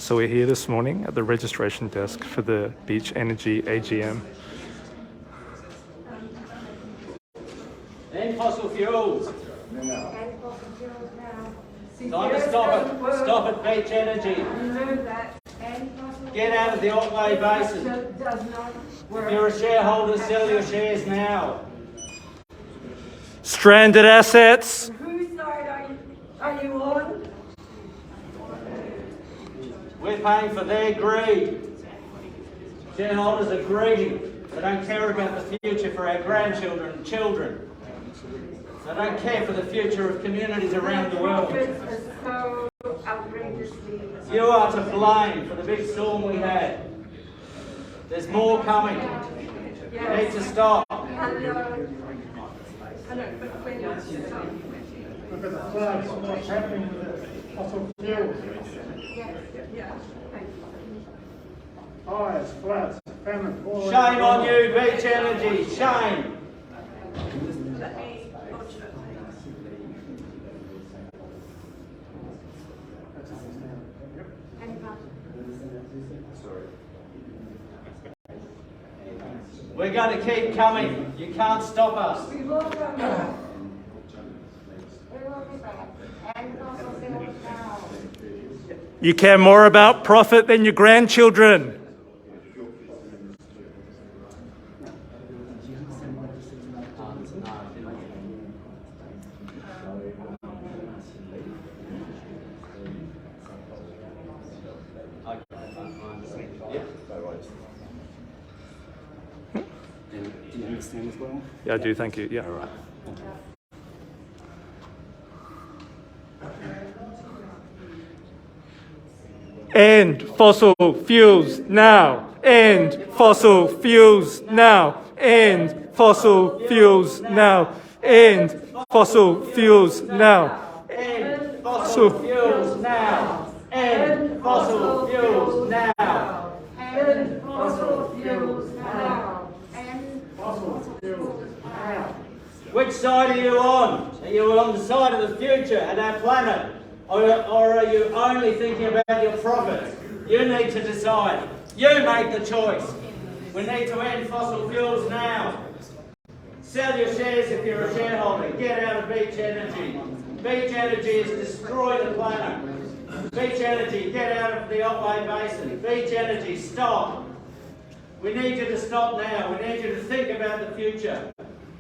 So we're here this morning at the registration desk for the Beach Energy AGM. End fossil fuels. Time to stop it. Stop it, Beach Energy. Get out of the Otway Basin. If you're a shareholder, sell your shares now. Stranded assets. Whose side are you on? We're paying for their greed. Shareholders are greedy. They don't care about the future for our grandchildren and children. They don't care for the future of communities around the world. You are to blame for the big storm we had. There's more coming. You need to stop. Look at the floods, what's happening with the fossil fuels. Fires, floods, famine. Shame on you, Beach Energy. Shame. We're going to keep coming. You can't stop us. You care more about profit than your grandchildren. Do you understand as well? Yeah, I do, thank you. Yeah. All right. End fossil fuels now. End fossil fuels now. End fossil fuels now. End fossil fuels now. End fossil fuels now. End fossil fuels now. End fossil fuels now. End Fossil fuels now. Which side are you on? Are you on the side of the future and our planet? Or are you only thinking about your profits? You need to decide. You make the choice. We need to end fossil fuels now. Sell your shares if you're a shareholder. Get out of Beach Energy. Beach Energy has destroyed the planet. Beach Energy, get out of the Otway Basin. Beach Energy, stop. We need you to stop now. We need you to think about the future.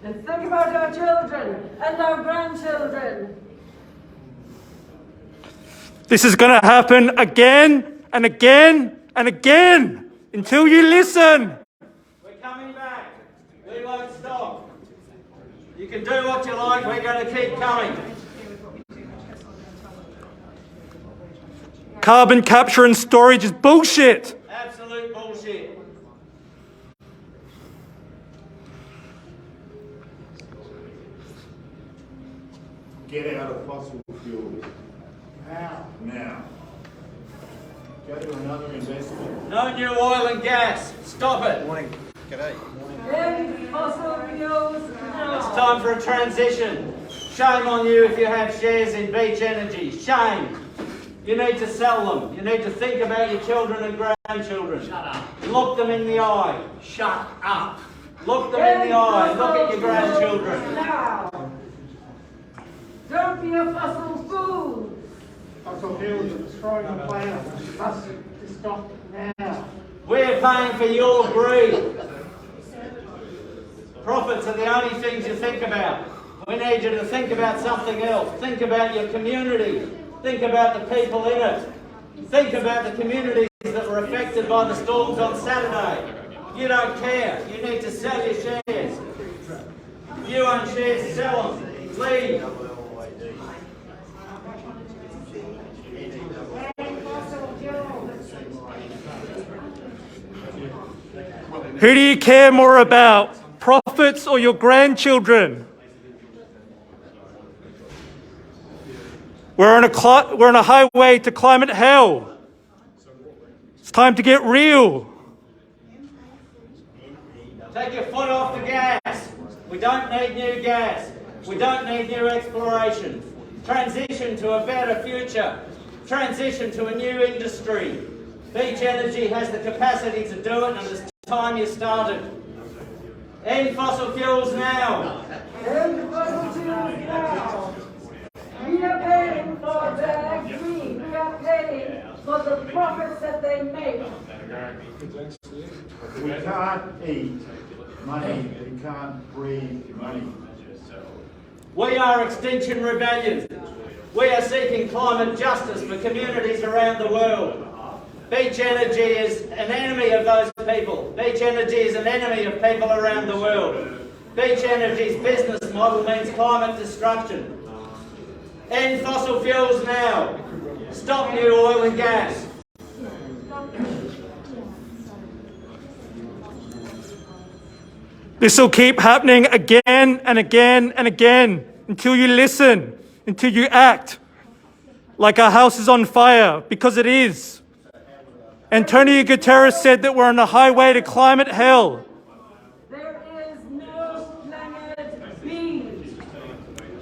And think about our children and our grandchildren. This is going to happen again and again and again until you listen. We're coming back. We won't stop. You can do what you like. We're going to keep coming. Carbon capture and storage is bullshit. Absolute bullshit. Get out of fossil fuels. Now. Go to another investment. No new oil and gas. Stop it. Morning. G'day. End fossil fuels now. It's time for a transition. Shame on you if you have shares in Beach Energy. Shame. You need to sell them. You need to think about your children and grandchildren. Shut up. Look them in the eye. Shut up. Look them in the eye. Look at your grandchildren. Now. Don't be a fossil fool. Fossil fuels are destroying the planet. It must stop now. We're paying for your greed. Profits are the only things you think about. We need you to think about something else. Think about your community. Think about the people in it. Think about the communities that were affected by the storms on Saturday. You don't care. You need to sell your shares. If you own shares, sell them. Leave. Who do you care more about, profits or your grandchildren? We're on a highway to climate hell. It's time to get real. Take your foot off the gas. We don't need new gas. We don't need new exploration. Transition to a better future. Transition to a new industry. Beach Energy has the capacity to do it, and it's time you started. End fossil fuels now. End fossil fuels now. We are paying for their greed. We are paying for the profits that they make. We can't eat money, we can't breathe money. We are Extinction Rebellion. We are seeking climate justice for communities around the world. Beach Energy is an enemy of those people. Beach Energy is an enemy of people around the world. Beach Energy's business model means climate destruction. End fossil fuels now. Stop new oil and gas. This will keep happening again and again and again until you listen, until you act like our house is on fire, because it is. Antonio Guterres said that we're on the highway to climate hell. There is no planet B.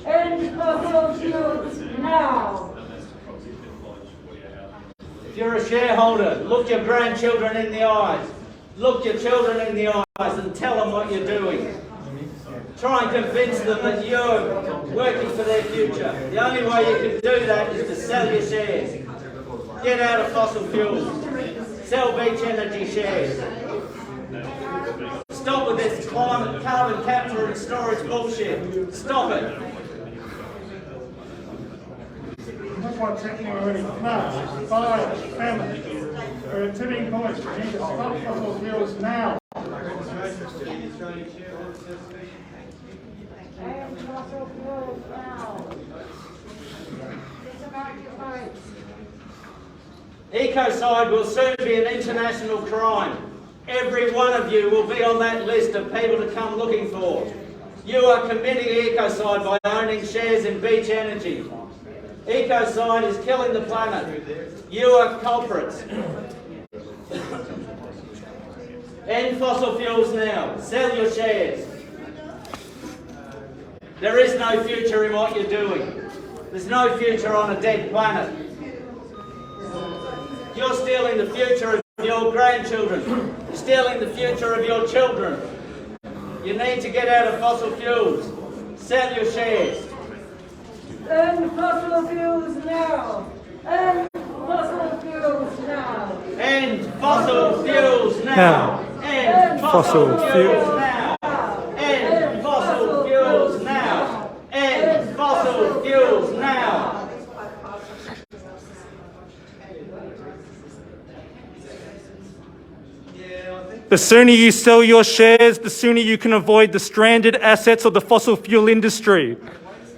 End fossil fuels now. If you're a shareholder, look your grandchildren in the eyes. Look your children in the eyes and tell them what you're doing. Try and convince them that you're working for their future. The only way you can do that is to sell your shares. Get out of fossil fuels. Sell Beach Energy shares. Stop with this carbon capture and storage bullshit. Stop it. That's what's happening already. Floods, fires, famine. We're at tipping points. We need to stop fossil fuels now. End fossil fuels now. It's about your rights. Ecocide will soon be an international crime. Every one of you will be on that list of people to come looking for. You are committing ecocide by owning shares in Beach Energy. Ecocide is killing the planet. You are culprits. End fossil fuels now. Sell your shares. There is no future in what you're doing. There's no future on a dead planet. You're stealing the future of your grandchildren. You're stealing the future of your children. You need to get out of fossil fuels. Sell your shares. End fossil fuels now. End fossil fuels now. End fossil fuels now. End fossil fuels now. End fossil fuels now. End fossil fuels now. The sooner you sell your shares, the sooner you can avoid the stranded assets of the fossil fuel industry.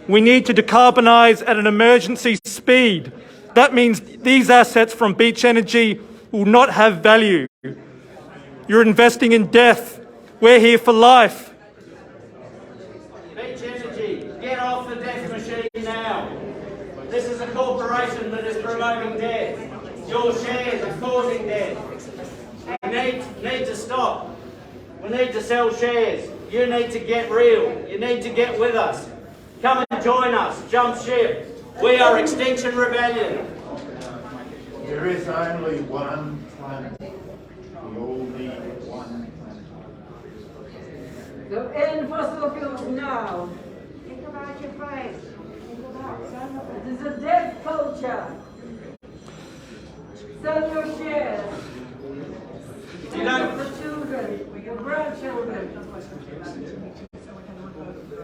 We need to decarbonise at an emergency speed. That means these assets from Beach Energy will not have value. You're investing in death. We're here for life. Beach Energy, get off the death machine now. This is a corporation that is promoting death. Your shares are causing death. We need to stop. We need to sell shares. You need to get real. You need to get with us. Come and join us. Jump ship. We are Extinction Rebellion. There is only one planet. We all need one planet. So end fossil fuels now. Think about your face. Think about it is a dead culture. Sell your shares. You don't. The children, your grandchildren.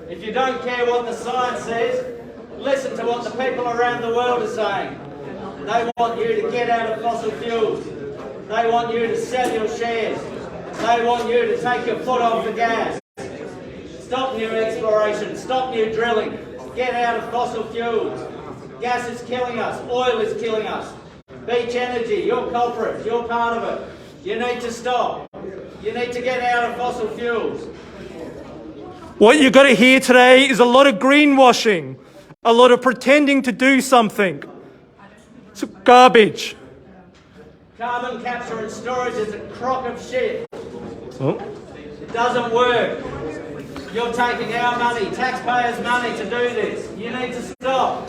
If you don't care what the science says, listen to what the people around the world are saying. They want you to get out of fossil fuels. They want you to sell your shares. They want you to take your foot off the gas. Stop new exploration. Stop new drilling. Get out of fossil fuels. Gas is killing us. Oil is killing us. Beach Energy, you're culprits. You're part of it. You need to stop. You need to get out of fossil fuels. What you're going to hear today is a lot of greenwashing, a lot of pretending to do something. It's garbage. Carbon capture and storage is a crock of shit. Oh. It doesn't work. You're taking our money, taxpayers' money, to do this. You need to stop.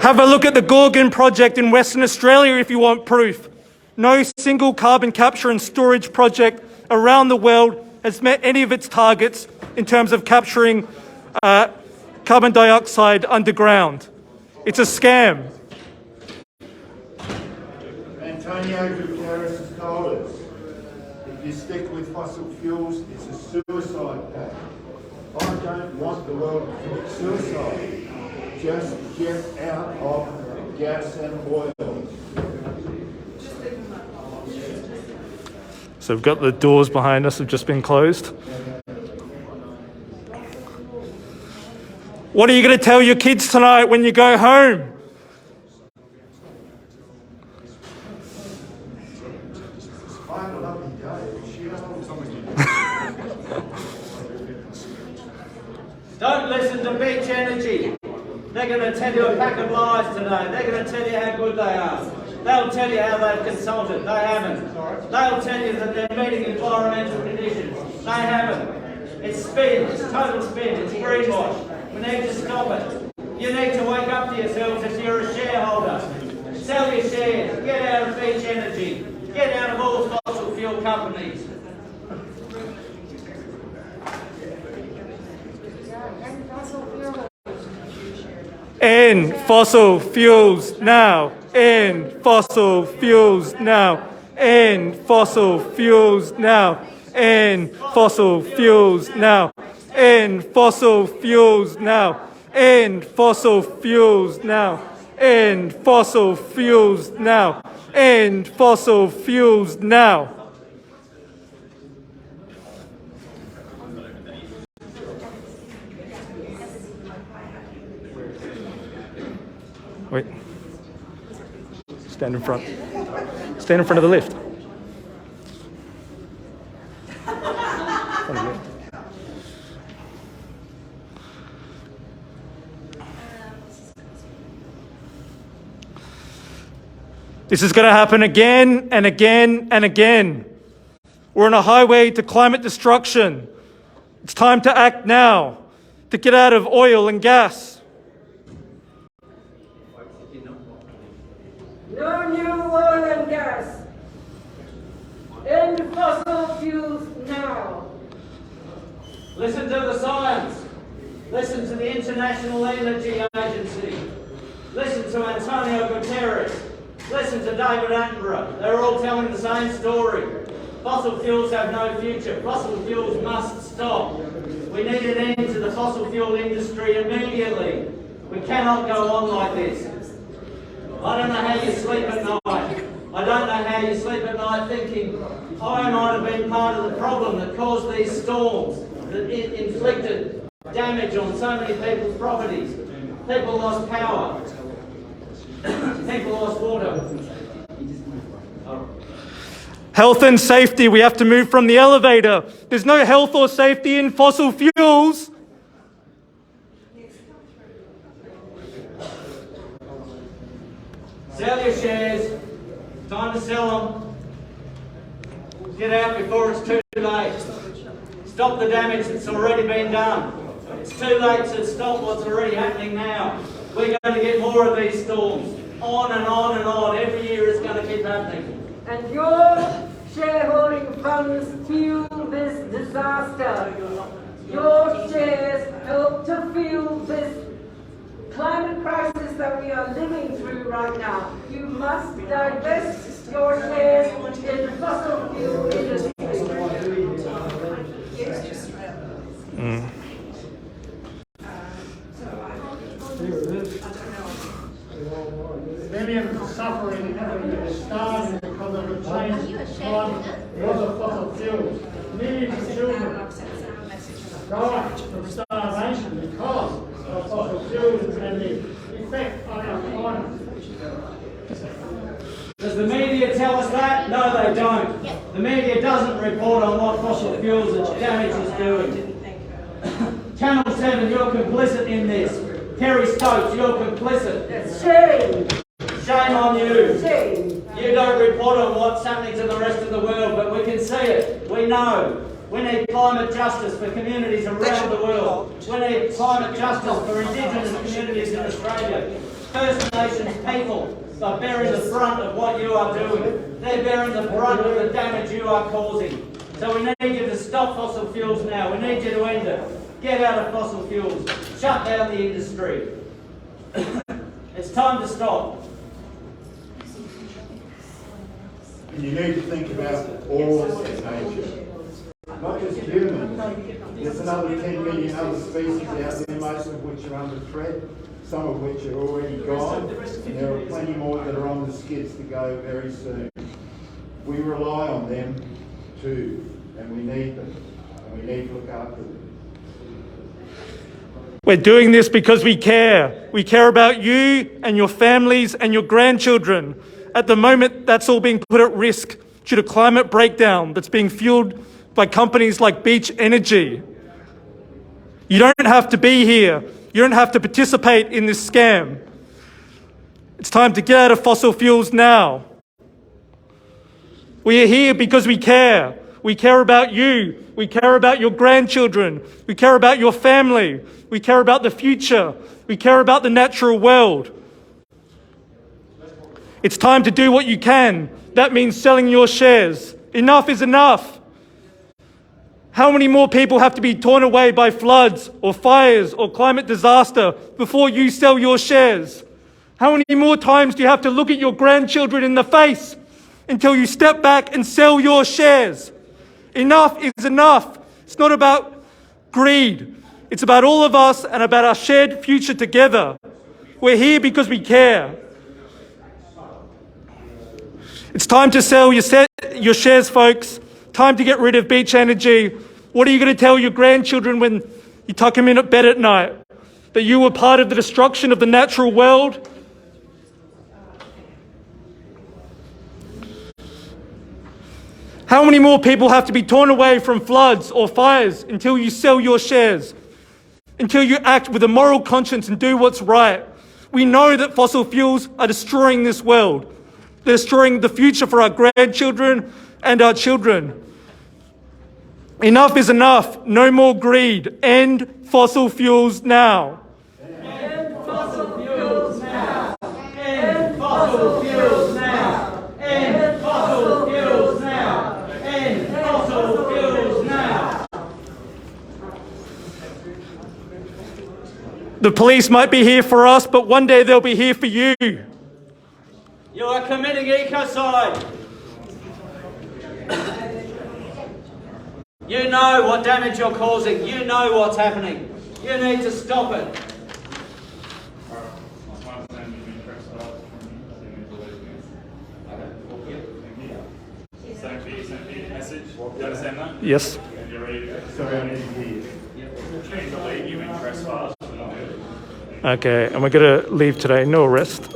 Have a look at the Gorgon project in Western Australia if you want proof. No single carbon capture and storage project around the world has met any of its targets in terms of capturing carbon dioxide underground. It's a scam. Antonio Guterres has told us, if you stick with fossil fuels, it's a suicide pact. I don't want the world to commit suicide. Just get out of gas and oil. So we've got the doors behind us have just been closed. What are you going to tell your kids tonight when you go home? Don't listen to Beach Energy. They're going to tell you a pack of lies today. They're going to tell you how good they are. They'll tell you how they've consulted. They haven't. They'll tell you that they're meeting environmental conditions. They haven't. It's spin. It's total spin. It's greenwash. We need to stop it. You need to wake up to yourselves if you're a shareholder. Sell your shares. Get out of Beach Energy. Get out of all fossil fuel companies. End fossil fuels now. End fossil fuels now. End fossil fuels now. End fossil fuels now. End fossil fuels now. End fossil fuels now. End fossil fuels now. End fossil fuels now. Wait. Stand in front. Stand in front of the lift. This is going to happen again and again and again. We're on a highway to climate destruction. It's time to act now, to get out of oil and gas. No new oil and gas. End fossil fuels now. Listen to the science. Listen to the International Energy Agency. Listen to Antonio Guterres. Listen to David Attenborough. They're all telling the same story. Fossil fuels have no future. Fossil fuels must stop. We need an end to the fossil fuel industry immediately. We cannot go on like this. I don't know how you sleep at night. I don't know how you sleep at night thinking, I might have been part of the problem that caused these storms, that inflicted damage on so many people's properties. People lost power. People lost water. Health and safety, we have to move from the elevator. There's no health or safety in fossil fuels. Sell your shares. Time to sell them. Get out before it's too late. Stop the damage that's already been done. It's too late to stop what's already happening now. We're going to get more of these storms. On and on and on. Every year it's going to keep happening. And your shareholding funds fuel this disaster. Your shares help to fuel this climate crisis that we are living through right now. You must divest your shares in the fossil fuel industry. Millions are suffering and starving because of the change in climate because of fossil fuels. Millions of children die from starvation because of fossil fuels and the effect on our climate. Does the media tell us that? No, they don't. The media doesn't report on what fossil fuels and damage is doing. Channel 7, you're complicit in this. Kerry Stokes, you're complicit. Shame! Shame on you. Shame! You don't report on what's happening to the rest of the world, but we can see it. We know. We need climate justice for communities around the world. We need climate justice for Indigenous communities in Australia. First Nations people are bearing the brunt of what you are doing. They're bearing the brunt of the damage you are causing. So we need you to stop fossil fuels now. We need you to end it. Get out of fossil fuels. Shut down the industry. It's time to stop. And you need to think about all of nature, not just humans. There's another 10 million other species out there, most of which are under threat, some of which are already gone, and there are plenty more that are on the skids to go very soon. We rely on them too, and we need them, and we need to look after them. We're doing this because we care. We care about you and your families and your grandchildren. At the moment, that's all being put at risk due to climate breakdown that's being fueled by companies like Beach Energy. You don't have to be here. You don't have to participate in this scam. It's time to get out of fossil fuels now. We are here because we care. We care about you. We care about your grandchildren. We care about your family. We care about the future. We care about the natural world. It's time to do what you can. That means selling your shares. Enough is enough. How many more people have to be torn away by floods or fires or climate disaster before you sell your shares? How many more times do you have to look at your grandchildren in the face until you step back and sell your shares? Enough is enough. It's not about greed. It's about all of us and about our shared future together. We're here because we care. It's time to sell your shares, folks. Time to get rid of Beach Energy. What are you going to tell your grandchildren when you tuck them in at bed at night? That you were part of the destruction of the natural world? How many more people have to be torn away from floods or fires until you sell your shares? Until you act with a moral conscience and do what's right? We know that fossil fuels are destroying this world. They're destroying the future for our grandchildren and our children. Enough is enough. No more greed. End fossil fuels now. End fossil fuels now. End fossil fuels now. End fossil fuels now. End fossil fuels now. The police might be here for us, but one day they'll be here for you. You are committing ecocide. You know what damage you're causing. You know what's happening. You need to stop it. Message. You understand that? Yes. And you're ready to go. Sorry, I didn't hear you. Trying to leave you in trespass. Okay, and we're going to leave today. No arrest.